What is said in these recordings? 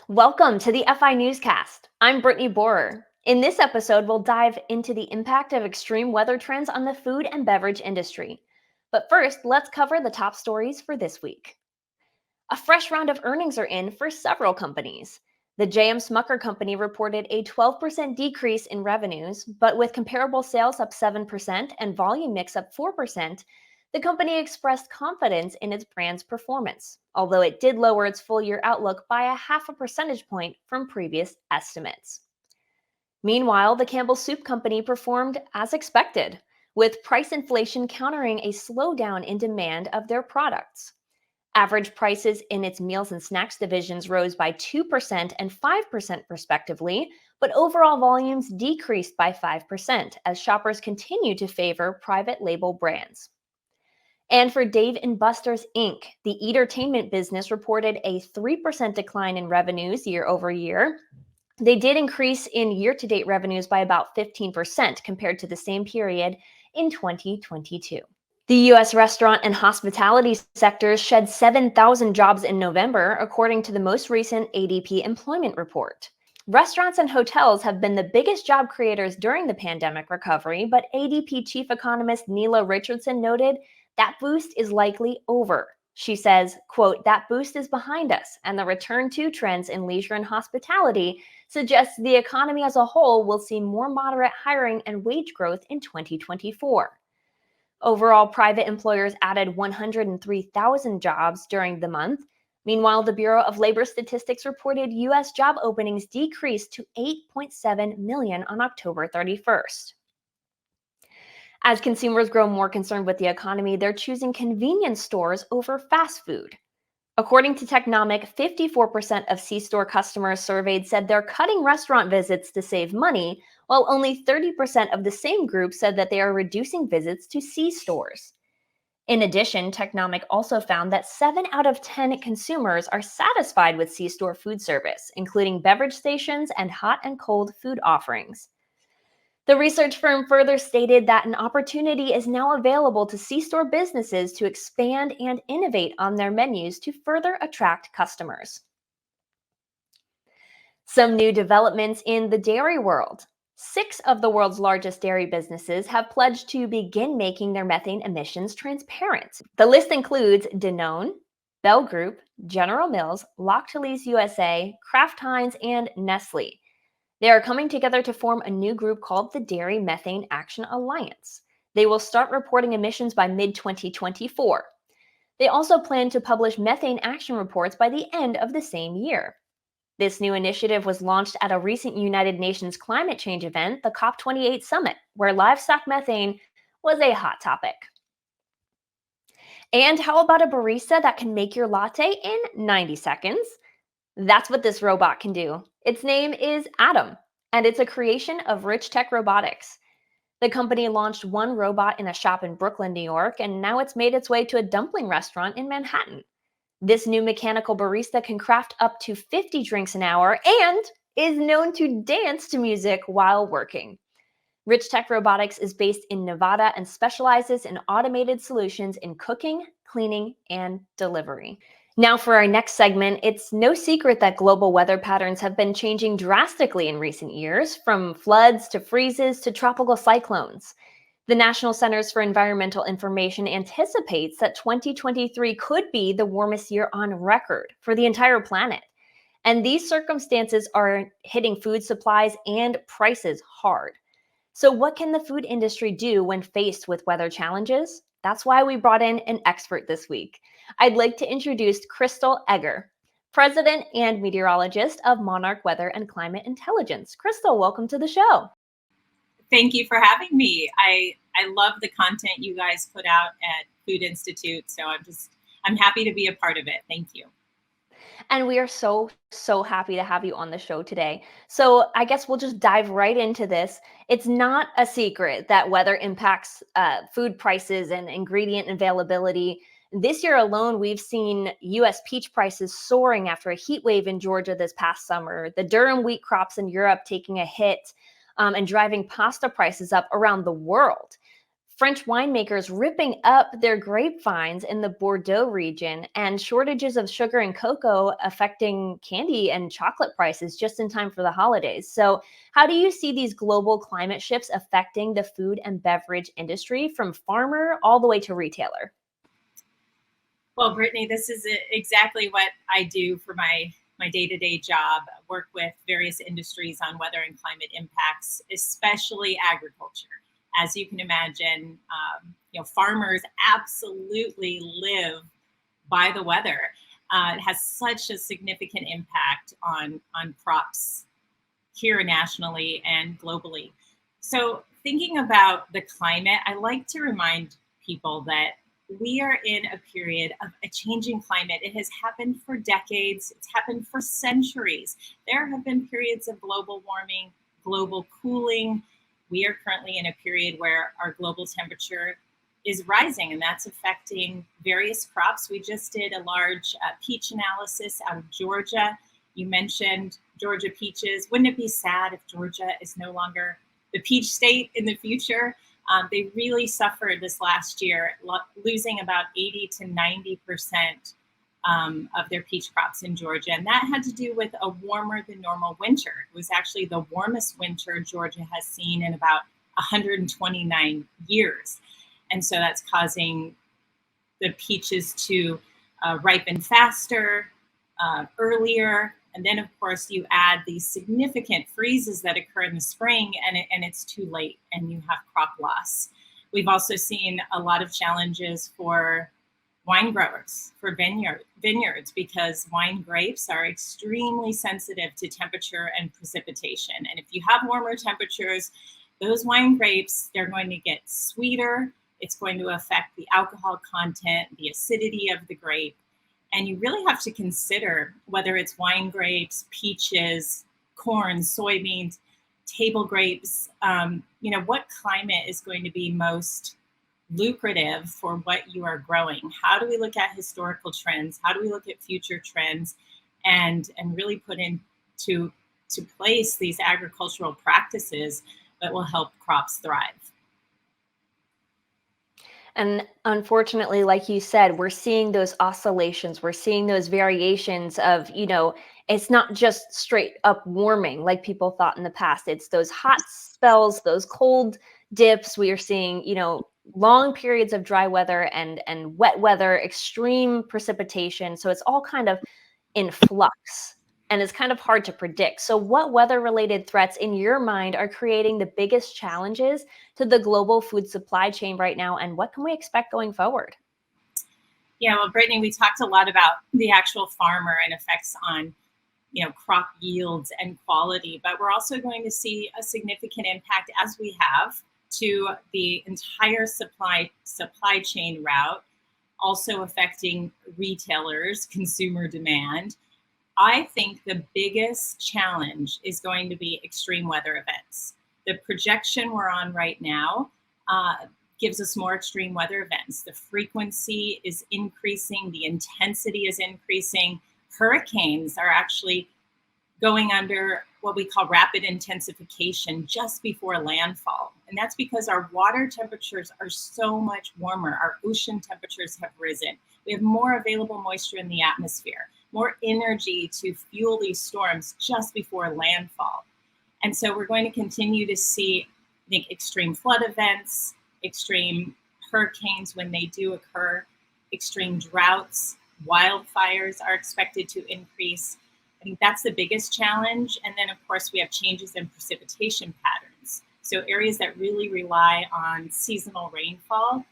Welcome to the FI Newscast. I'm Brittany Borer. In this episode, we'll dive into the impact of extreme weather trends on the food and beverage industry. But first, let's cover the top stories for this week. A fresh round of earnings are in for several companies. The J.M. Smucker Company reported a 12% decrease in revenues, but with comparable sales up 7% and volume mix up 4%, the company expressed confidence in its brand's performance, although it did lower its full-year outlook by a half a percentage point from previous estimates. Meanwhile, the Campbell Soup Company performed as expected, with price inflation countering a slowdown in demand of their products. Average prices in its meals and snacks divisions rose by 2% and 5% respectively, but overall volumes decreased by 5% as shoppers continue to favor private label brands. And for Dave & Buster's Inc., the entertainment business reported a 3% decline in revenues year over year. They did increase in year-to-date revenues by about 15% compared to the same period in 2022. The U.S. restaurant and hospitality sectors shed 7,000 jobs in November, according to the most recent ADP employment report. Restaurants and hotels have been the biggest job creators during the pandemic recovery, but ADP chief economist Neela Richardson noted that boost is likely over. She says, quote, "That boost is behind us, and the return to trends in leisure and hospitality suggests the economy as a whole will see more moderate hiring and wage growth in 2024. Overall, private employers added 103,000 jobs during the month. Meanwhile, the Bureau of Labor Statistics reported U.S. job openings decreased to 8.7 million on October 31st. As consumers grow more concerned with the economy, they're choosing convenience stores over fast food. According to Technomic, 54% of C-store customers surveyed said they're cutting restaurant visits to save money, while only 30% of the same group said that they are reducing visits to C-stores. In addition, Technomic also found that 7 out of 10 consumers are satisfied with C-store food service, including beverage stations and hot and cold food offerings. The research firm further stated that an opportunity is now available to C-store businesses to expand and innovate on their menus to further attract customers. Some new developments in the dairy world. 6 of the world's largest dairy businesses have pledged to begin making their methane emissions transparent. The list includes Danone, Bell Group, General Mills, Lactalis USA, Kraft Heinz, and Nestle. They are coming together to form a new group called the Dairy Methane Action Alliance. They will start reporting emissions by mid-2024. They also plan to publish methane action reports by the end of the same year. This new initiative was launched at a recent United Nations climate change event, the COP28 Summit, where livestock methane was a hot topic. And how about a barista that can make your latte in 90 seconds? That's what this robot can do. Its name is Atom, and it's a creation of Rich Tech Robotics. The company launched one robot in a shop in Brooklyn, New York, and now it's made its way to a dumpling restaurant in Manhattan. This new mechanical barista can craft up to 50 drinks an hour and is known to dance to music while working. Rich Tech Robotics is based in Nevada and specializes in automated solutions in cooking, cleaning, and delivery. Now for our next segment, it's no secret that global weather patterns have been changing drastically in recent years, from floods to freezes to tropical cyclones. The National Centers for Environmental Information anticipates that 2023 could be the warmest year on record for the entire planet. And these circumstances are hitting food supplies and prices hard. So what can the food industry do when faced with weather challenges? That's why we brought in an expert this week. I'd like to introduce Crystal Edgar, President and Meteorologist of Monarch Weather and Climate Intelligence. Crystal, welcome to the show. Thank you for having me. I love the content you guys put out at Food Institute, so I'm happy to be a part of it. Thank you. And we are so happy to have you on the show today. So I guess we'll just dive right into this. It's not a secret that weather impacts food prices and ingredient availability. This year alone, we've seen U.S. peach prices soaring after a heat wave in Georgia this past summer, the durum wheat crops in Europe taking a hit, and driving pasta prices up around the world. French winemakers ripping up their grapevines in the Bordeaux region, and shortages of sugar and cocoa affecting candy and chocolate prices just in time for the holidays. So, how do you see these global climate shifts affecting the food and beverage industry from farmer all the way to retailer? Well, Brittany, this is exactly what I do for my day-to-day job. Work with various industries on weather and climate impacts, especially agriculture. As you can imagine, farmers absolutely live by the weather. It has such a significant impact on crops here nationally and globally. So, thinking about the climate, I like to remind people that we are in a period of a changing climate. It has happened for decades, it's happened for centuries. There have been periods of global warming, global cooling. We are currently in a period where our global temperature is rising, and that's affecting various crops. We just did a large peach analysis out of Georgia. You mentioned Georgia peaches. Wouldn't it be sad if Georgia is no longer the peach state in the future? They really suffered this last year, losing about 80 to 90% of their peach crops in Georgia. And that had to do with a warmer than normal winter. It was actually the warmest winter Georgia has seen in about 129 years. And so that's causing the peaches to ripen faster, earlier. And then, of course, you add these significant freezes that occur in the spring, and it's too late, and you have crop loss. We've also seen a lot of challenges for wine growers, for vineyards, because wine grapes are extremely sensitive to temperature and precipitation. And if you have warmer temperatures, those wine grapes, they're going to get sweeter. It's going to affect the alcohol content, the acidity of the grape. And you really have to consider whether it's wine grapes, peaches, corn, soybeans, table grapes, what climate is going to be most lucrative for what you are growing. How do we look at historical trends? How do we look at future trends and really put into place these agricultural practices that will help crops thrive? And unfortunately, like you said, we're seeing those oscillations, we're seeing those variations of, it's not just straight up warming like people thought in the past. It's those hot spells, those cold dips. We are seeing, long periods of dry weather and wet weather, extreme precipitation. So it's all kind of in flux, and it's kind of hard to predict. So, what weather related threats in your mind are creating the biggest challenges to the global food supply chain right now, and what can we expect going forward? Yeah, well, Brittany, we talked a lot about the actual farmer and effects on crop yields and quality, but we're also going to see a significant impact, as we have, to the entire supply chain route, also affecting retailers, consumer demand. I think the biggest challenge is going to be extreme weather events. The projection we're on right now gives us more extreme weather events. The frequency is increasing, the intensity is increasing. Hurricanes are actually going under what we call rapid intensification just before landfall. And that's because our water temperatures are so much warmer. Our ocean temperatures have risen. We have more available moisture in the atmosphere, more energy to fuel these storms just before landfall. And so we're going to continue to see, I think, extreme flood events, extreme hurricanes when they do occur, extreme droughts, wildfires are expected to increase. I think that's the biggest challenge. And then, of course, we have changes in precipitation patterns. So areas that really rely on seasonal rainfall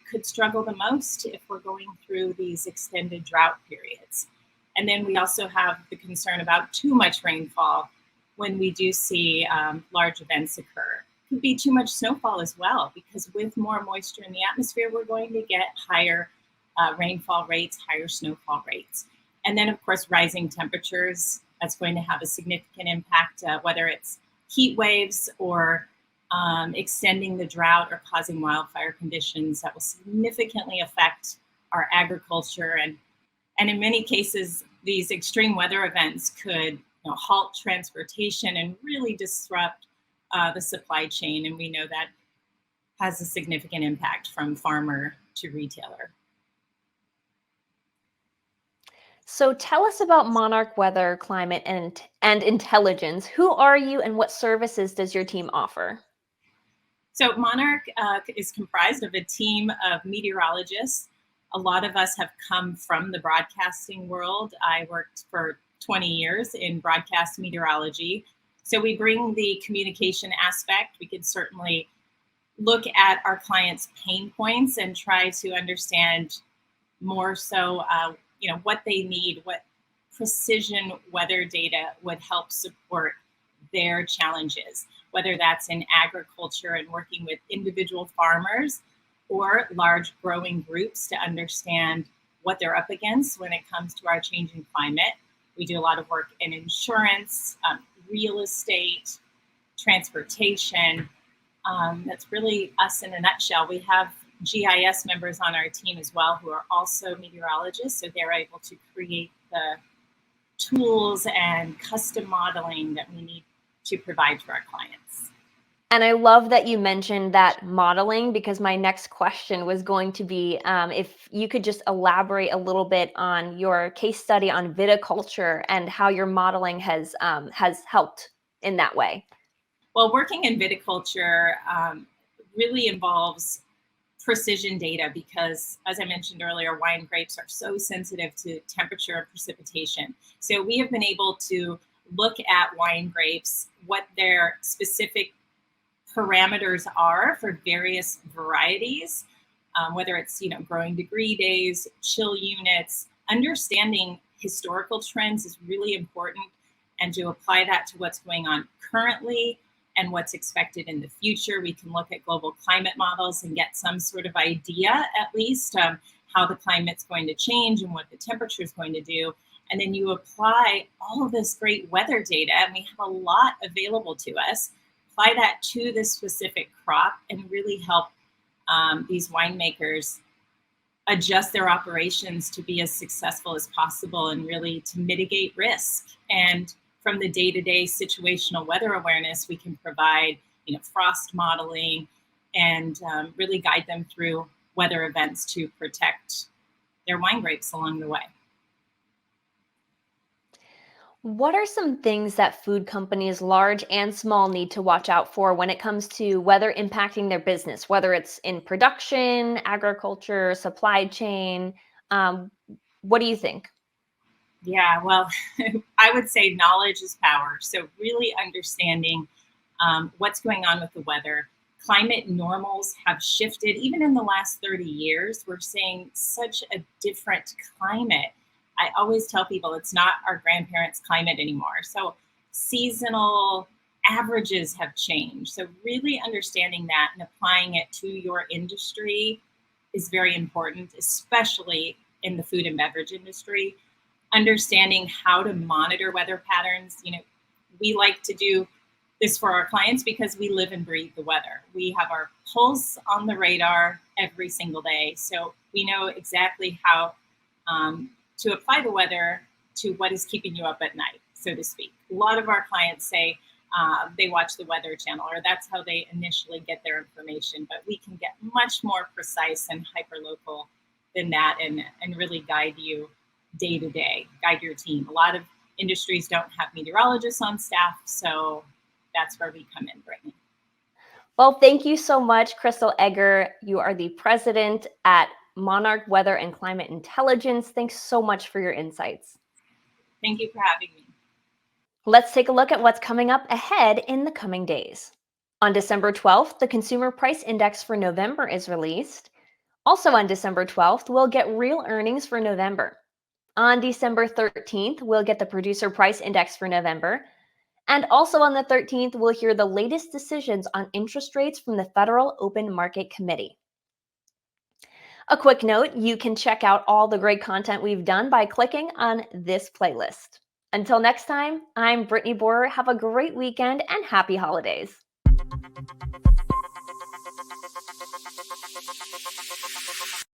could struggle the most if we're going through these extended drought periods. And then we also have the concern about too much rainfall when we do see large events occur. It could be too much snowfall as well, because with more moisture in the atmosphere, we're going to get higher rainfall rates, higher snowfall rates. And then, of course, rising temperatures, that's going to have a significant impact, whether it's heat waves or extending the drought or causing wildfire conditions that will significantly affect our agriculture. And in many cases, these extreme weather events could halt transportation and really disrupt the supply chain. And we know that has a significant impact from farmer to retailer. So tell us about Monarch Weather Climate and Intelligence. Who are you and what services does your team offer? So Monarch is comprised of a team of meteorologists. A lot of us have come from the broadcasting world. I worked for 20 years in broadcast meteorology. So we bring the communication aspect. We can certainly look at our clients' pain points and try to understand more so, what they need, what precision weather data would help support their challenges, whether that's in agriculture and working with individual farmers or large growing groups to understand what they're up against when it comes to our changing climate. We do a lot of work in insurance, real estate, transportation. That's really us in a nutshell. We have GIS members on our team as well who are also meteorologists, so they're able to create the tools and custom modeling that we need to provide to our clients. And I love that you mentioned that modeling, because my next question was going to be if you could just elaborate a little bit on your case study on viticulture and how your modeling has helped in that way. Well, working in viticulture really involves precision data because, as I mentioned earlier, wine grapes are so sensitive to temperature and precipitation. So we have been able to look at wine grapes, what their specific parameters are for various varieties, whether it's growing degree days, chill units. Understanding historical trends is really important, and to apply that to what's going on currently and what's expected in the future. We can look at global climate models and get some sort of idea, at least, how the climate's going to change and what the temperature is going to do. And then you apply all of this great weather data, and we have a lot available to us, apply that to the specific crop and really help these winemakers adjust their operations to be as successful as possible and really to mitigate risk. And from the day-to-day situational weather awareness, we can provide, frost modeling and really guide them through weather events to protect their wine grapes along the way. What are some things that food companies, large and small, need to watch out for when it comes to weather impacting their business, whether it's in production, agriculture, supply chain? What do you think? Yeah, well, I would say knowledge is power. So really understanding what's going on with the weather. Climate normals have shifted. Even in the last 30 years, we're seeing such a different climate. I always tell people it's not our grandparents' climate anymore. So seasonal averages have changed. So really understanding that and applying it to your industry is very important, especially in the food and beverage industry. Understanding how to monitor weather patterns. We like to do this for our clients because we live and breathe the weather. We have our pulse on the radar every single day. So we know exactly how to apply the weather to what is keeping you up at night, so to speak. A lot of our clients say they watch the Weather Channel, or that's how they initially get their information. But we can get much more precise and hyper-local than that and really guide you day to day, guide your team. A lot of industries don't have meteorologists on staff, so that's where we come in, Brittany. Well, thank you so much, Crystal Edgar. You are the president at Monarch Weather and Climate Intelligence. Thanks so much for your insights. Thank you for having me. Let's take a look at what's coming up ahead in the coming days. On December 12th, the Consumer Price Index for November is released. Also on December 12th, we'll get real earnings for November. On December 13th, we'll get the Producer Price Index for November. And also on the 13th, we'll hear the latest decisions on interest rates from the Federal Open Market Committee. A quick note, you can check out all the great content we've done by clicking on this playlist. Until next time, I'm Brittany Borer. Have a great weekend and happy holidays.